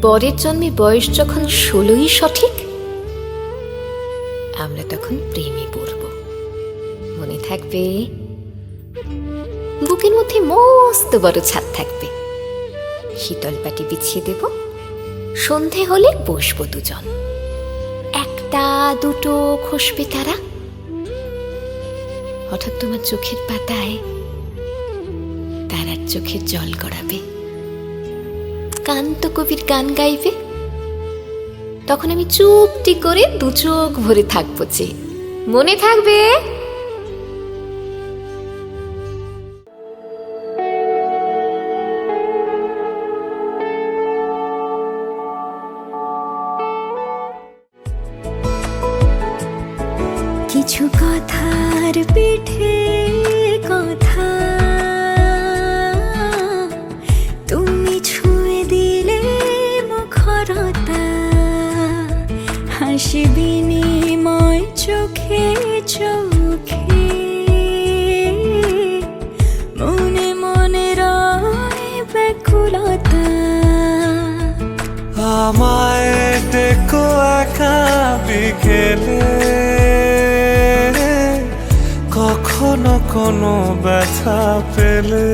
পরের জন্মে বয়স যখন 16ই সঠিক, আমরা তখন প্রেমে পড়ব। মনে থাকবে? বুকের মধ্যে মস্ত বড় ছাদ থাকবে, শীতল পাটি বিছিয়ে দেব, সন্ধে হলে বসবো দুজন, একটা দুটো খসবে তারা। হঠাৎ তোমার চোখের পাতায় তারার চোখের জল গড়াবে, কান্ত কবির গান গাইবে। তখন আমি চুপটি করে দু চোখ ভরে থাকবো যে। মনে থাকবে? কিছু কথার পিঠে কথা তুমি ছুঁয়ে দিলে মুখরতা, হাসি বিনিময় চোখে চোখে, মনে মনে রয় ব্যাকুলতা। আমায় দেখো একা বিকেলে, কখনো কোনো ব্যথা পেলে।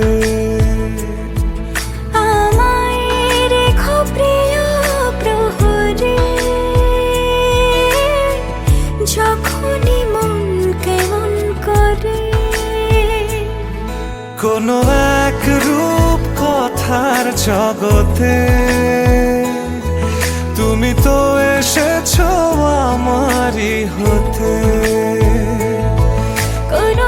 আমায় রেখো প্রিয় প্রহরে, যখনই মন কেমন করে। কোনো এক রূপ কথার জগতে তুমি তো এসেছো আমারই হতে। কোনো